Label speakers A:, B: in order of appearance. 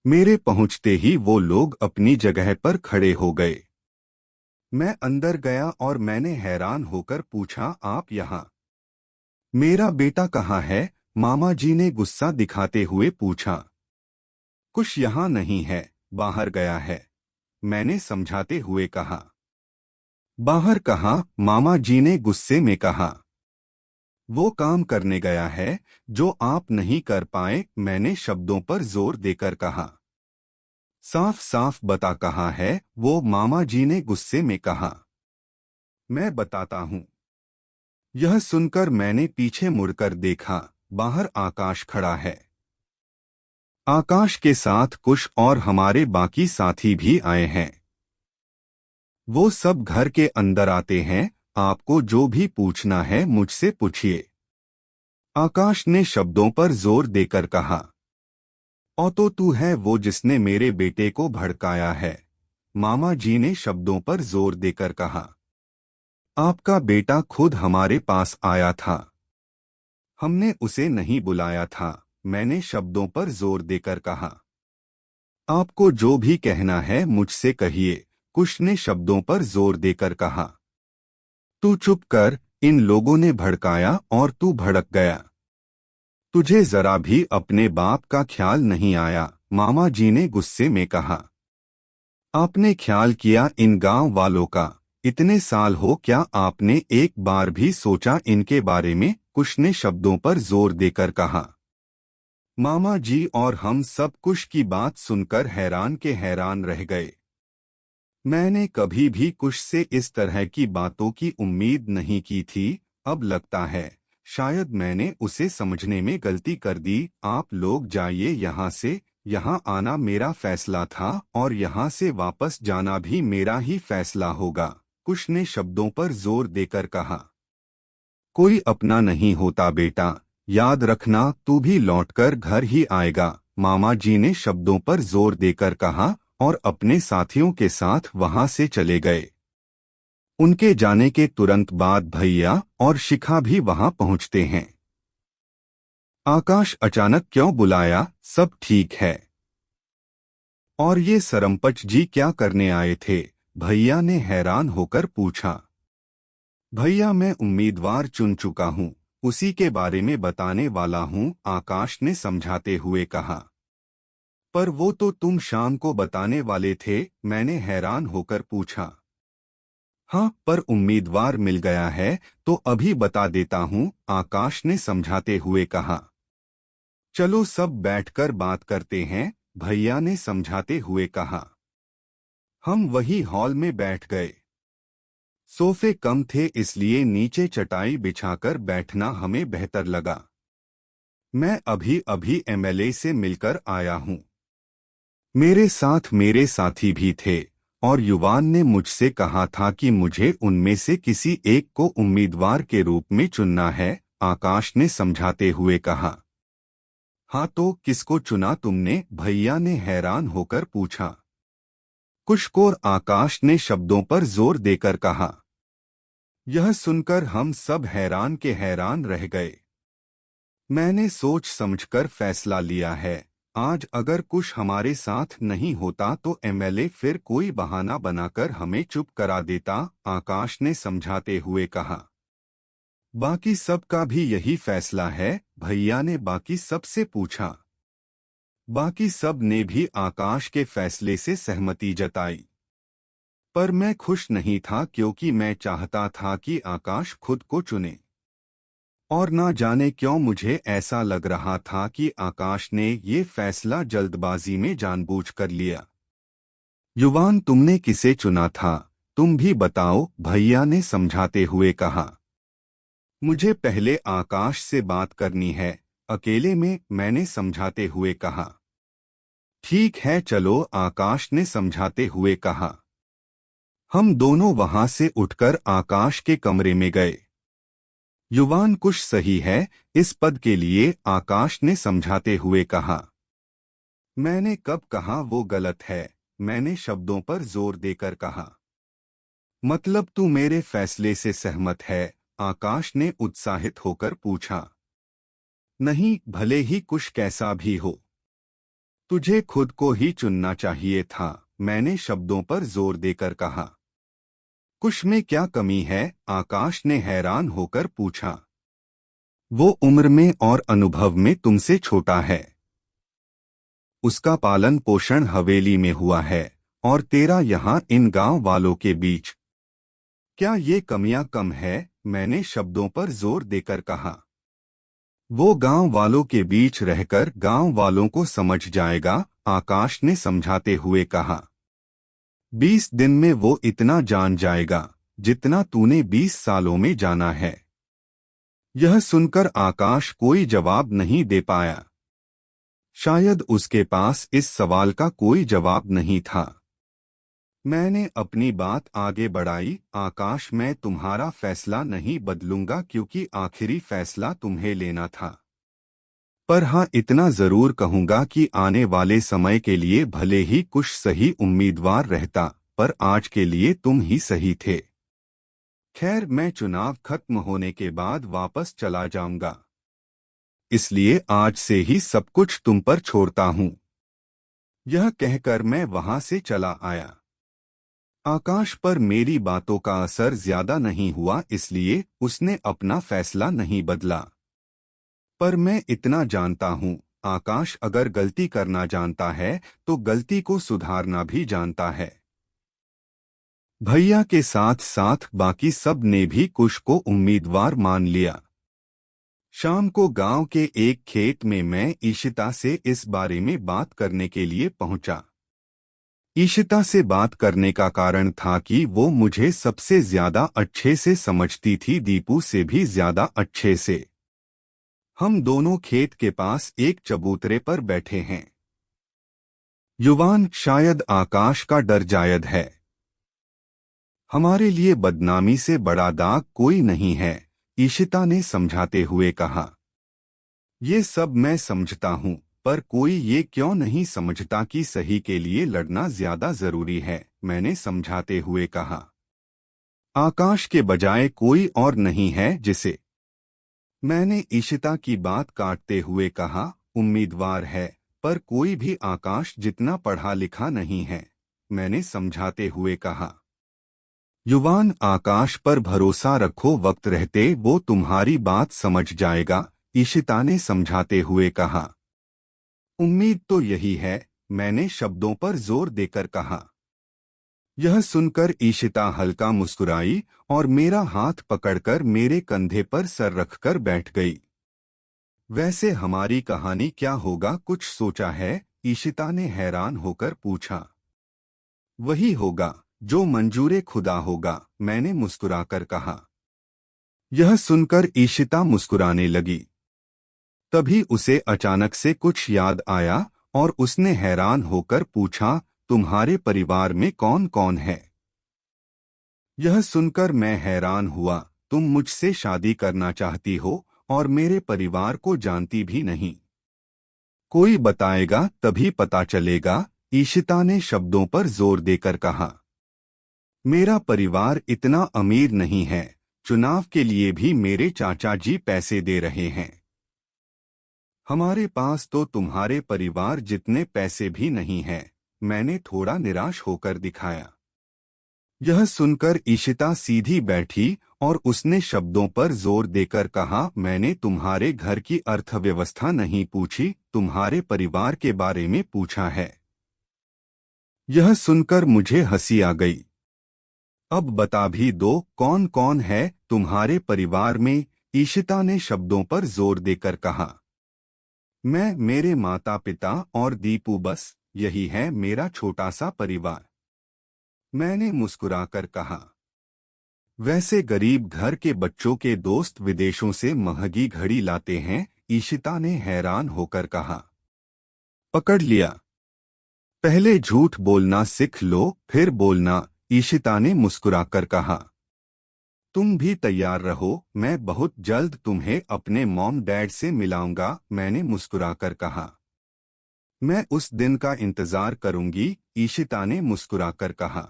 A: मेरे पहुंचते ही वो लोग अपनी जगह पर खड़े हो गए। मैं अंदर गया और मैंने हैरान होकर पूछा, आप यहाँ? मेरा बेटा कहाँ है? मामा जी ने गुस्सा दिखाते हुए पूछा। कुछ यहाँ नहीं है, बाहर गया है, मैंने समझाते हुए कहा। बाहर कहाँ? मामा जी ने गुस्से में कहा। वो काम करने गया है जो आप नहीं कर पाए, मैंने शब्दों पर जोर देकर कहा। साफ साफ बता कहाँ है वो? मामा जी ने गुस्से में कहा। मैं बताता हूँ। यह सुनकर मैंने पीछे मुड़कर देखा। बाहर आकाश खड़ा है। आकाश के साथ कुश और हमारे बाकी साथी भी आए हैं। वो सब घर के अंदर आते हैं। आपको जो भी पूछना है मुझसे पूछिए, आकाश ने शब्दों पर जोर देकर कहा। ओ तो तू है वो जिसने मेरे बेटे को भड़काया है, मामा जी ने शब्दों पर जोर देकर कहा। आपका बेटा खुद हमारे पास आया था, हमने उसे नहीं बुलाया था, मैंने शब्दों पर जोर देकर कहा। आपको जो भी कहना है मुझसे कहिए, कुश ने शब्दों पर जोर देकर कहा। तू चुप कर, इन लोगों ने भड़काया और तू भड़क गया। तुझे जरा भी अपने बाप का ख्याल नहीं आया, मामा जी ने गुस्से में कहा। आपने ख्याल किया इन गांव वालों का? इतने साल हो, क्या आपने एक बार भी सोचा इनके बारे में? कुश ने शब्दों पर जोर देकर कहा। मामा जी और हम सब कुश की बात सुनकर हैरान के हैरान रह गए। मैंने कभी भी कुश से इस तरह की बातों की उम्मीद नहीं की थी। अब लगता है शायद मैंने उसे समझने में गलती कर दी। आप लोग जाइए यहाँ से, यहाँ आना मेरा फैसला था और यहाँ से वापस जाना भी मेरा ही फैसला होगा, कुश ने शब्दों पर जोर देकर कहा। कोई अपना नहीं होता बेटा, याद रखना तू भी लौटकर घर ही आएगा, मामा जी ने शब्दों पर जोर देकर कहा और अपने साथियों के साथ वहां से चले गए। उनके जाने के तुरंत बाद भैया और शिखा भी वहां पहुंचते हैं। आकाश अचानक क्यों बुलाया? सब ठीक है? और ये सरमपच जी क्या करने आए थे? भैया ने हैरान होकर पूछा। भैया मैं उम्मीदवार चुन चुका हूँ, उसी के बारे में बताने वाला हूँ, आकाश ने समझाते हुए कहा। पर वो तो तुम शाम को बताने वाले थे, मैंने हैरान होकर पूछा। हाँ, पर उम्मीदवार मिल गया है तो अभी बता देता हूँ, आकाश ने समझाते हुए कहा। चलो सब बैठकर बात करते हैं, भैया ने समझाते हुए कहा। हम वही हॉल में बैठ गए। सोफे कम थे इसलिए नीचे चटाई बिछाकर बैठना हमें बेहतर लगा। मैं अभी अभी एमएलए से मिलकर आया हूँ। मेरे साथ मेरे साथी भी थे और युवान ने मुझसे कहा था कि मुझे उनमें से किसी एक को उम्मीदवार के रूप में चुनना है, आकाश ने समझाते हुए कहा। हाँ तो किसको चुना तुमने? भैया ने हैरान होकर पूछा। कुश को, आकाश ने शब्दों पर जोर देकर कहा। यह सुनकर हम सब हैरान के हैरान रह गए। मैंने सोच समझकर फैसला लिया है, आज अगर कुश हमारे साथ नहीं होता तो एमएलए फिर कोई बहाना बनाकर हमें चुप करा देता, आकाश ने समझाते हुए कहा। बाकी सब का भी यही फैसला है? भैया ने बाकी सब से पूछा। बाकी सब ने भी आकाश के फैसले से सहमति जताई। पर मैं खुश नहीं था क्योंकि मैं चाहता था कि आकाश खुद को चुने। और ना जाने क्यों मुझे ऐसा लग रहा था कि आकाश ने ये फैसला जल्दबाजी में जानबूझकर लिया। युवान तुमने किसे चुना था? तुम भी बताओ, भैया ने समझाते हुए कहा। मुझे पहले आकाश से बात करनी है, अकेले में, मैंने समझाते हुए कहा। ठीक है चलो, आकाश ने समझाते हुए कहा। हम दोनों वहां से उठकर आकाश के कमरे में गए। युवान कुश सही है इस पद के लिए, आकाश ने समझाते हुए कहा। मैंने कब कहा वो गलत है? मैंने शब्दों पर जोर देकर कहा। मतलब तू मेरे फैसले से सहमत है? आकाश ने उत्साहित होकर पूछा। नहीं, भले ही कुश कैसा भी हो। तुझे खुद को ही चुनना चाहिए था, मैंने शब्दों पर जोर देकर कहा। कुश में क्या कमी है? आकाश ने हैरान होकर पूछा। वो उम्र में और अनुभव में तुमसे छोटा है। उसका पालन पोषण हवेली में हुआ है और तेरा यहाँ इन गांव वालों के बीच। क्या ये कमियां कम है? मैंने शब्दों पर जोर देकर कहा। वो गांव वालों के बीच रहकर गांव वालों को समझ जाएगा, आकाश ने समझाते हुए कहा। 20 दिन में वो इतना जान जाएगा जितना तूने 20 सालों में जाना है। यह सुनकर आकाश कोई जवाब नहीं दे पाया। शायद उसके पास इस सवाल का कोई जवाब नहीं था। मैंने अपनी बात आगे बढ़ाई। आकाश, मैं तुम्हारा फैसला नहीं बदलूंगा क्योंकि आखिरी फैसला तुम्हें लेना था। पर हाँ, इतना जरूर कहूंगा कि आने वाले समय के लिए भले ही कुछ सही उम्मीदवार रहता, पर आज के लिए तुम ही सही थे। खैर, मैं चुनाव खत्म होने के बाद वापस चला जाऊंगा, इसलिए आज से ही सब कुछ तुम पर छोड़ता हूं। यह कहकर मैं वहां से चला आया। आकाश पर मेरी बातों का असर ज्यादा नहीं हुआ, इसलिए उसने अपना फैसला नहीं बदला। पर मैं इतना जानता हूँ, आकाश अगर गलती करना जानता है तो गलती को सुधारना भी जानता है। भैया के साथ साथ बाकी सब ने भी कुश को उम्मीदवार मान लिया। शाम को गांव के एक खेत में मैं ईशिता से इस बारे में बात करने के लिए पहुंचा। ईशिता से बात करने का कारण था कि वो मुझे सबसे ज्यादा अच्छे से समझती थी, दीपू से भी ज्यादा अच्छे से। हम दोनों खेत के पास एक चबूतरे पर बैठे हैं। युवान, शायद आकाश का डर जायद है। हमारे लिए बदनामी से बड़ा दाग कोई नहीं है, ईशिता ने समझाते हुए कहा। ये सब मैं समझता हूँ, पर कोई ये क्यों नहीं समझता कि सही के लिए लड़ना ज्यादा जरूरी है, मैंने समझाते हुए कहा। आकाश के बजाय कोई और नहीं है जिसे। मैंने ईशिता की बात काटते हुए कहा। उम्मीदवार है, पर कोई भी आकाश जितना पढ़ा लिखा नहीं है, मैंने समझाते हुए कहा। युवान, आकाश पर भरोसा रखो, वक्त रहते वो तुम्हारी बात समझ जाएगा, ईशिता ने समझाते हुए कहा। उम्मीद तो यही है, मैंने शब्दों पर जोर देकर कहा। यह सुनकर ईशिता हल्का मुस्कुराई और मेरा हाथ पकड़कर मेरे कंधे पर सर रखकर बैठ गई। वैसे हमारी कहानी क्या होगा, कुछ सोचा है? ईशिता ने हैरान होकर पूछा। वही होगा जो मंजूरे खुदा होगा, मैंने मुस्कुराकर कहा। यह सुनकर ईशिता मुस्कुराने लगी। तभी उसे अचानक से कुछ याद आया और उसने हैरान होकर पूछा, तुम्हारे परिवार में कौन कौन है? यह सुनकर मैं हैरान हुआ। तुम मुझसे शादी करना चाहती हो और मेरे परिवार को जानती भी नहीं। कोई बताएगा तभी पता चलेगा, ईशिता ने शब्दों पर जोर देकर कहा। मेरा परिवार इतना अमीर नहीं है, चुनाव के लिए भी मेरे चाचा जी पैसे दे रहे हैं। हमारे पास तो तुम्हारे परिवार जितने पैसे भी नहीं हैं, मैंने थोड़ा निराश होकर दिखाया। यह सुनकर ईशिता सीधी बैठी और उसने शब्दों पर जोर देकर कहा, मैंने तुम्हारे घर की अर्थव्यवस्था नहीं पूछी, तुम्हारे परिवार के बारे में पूछा है। यह सुनकर मुझे हंसी आ गई। अब बता भी दो, कौन कौन है तुम्हारे परिवार में? ईशिता ने शब्दों पर जोर देकर कहा। मैं, मेरे माता पिता और दीपू, बस यही है मेरा छोटा सा परिवार, मैंने मुस्कुराकर कहा। वैसे गरीब घर के बच्चों के दोस्त विदेशों से महंगी घड़ी लाते हैं, ईशिता ने हैरान होकर कहा। पकड़ लिया। पहले झूठ बोलना सीख लो, फिर बोलना, ईशिता ने मुस्कुराकर कहा। तुम भी तैयार रहो, मैं बहुत जल्द तुम्हें अपने मॉम डैड से मिलाऊंगा, मैंने मुस्कुराकर कहा। मैं उस दिन का इंतजार करूंगी, ईशिता ने मुस्कुराकर कहा।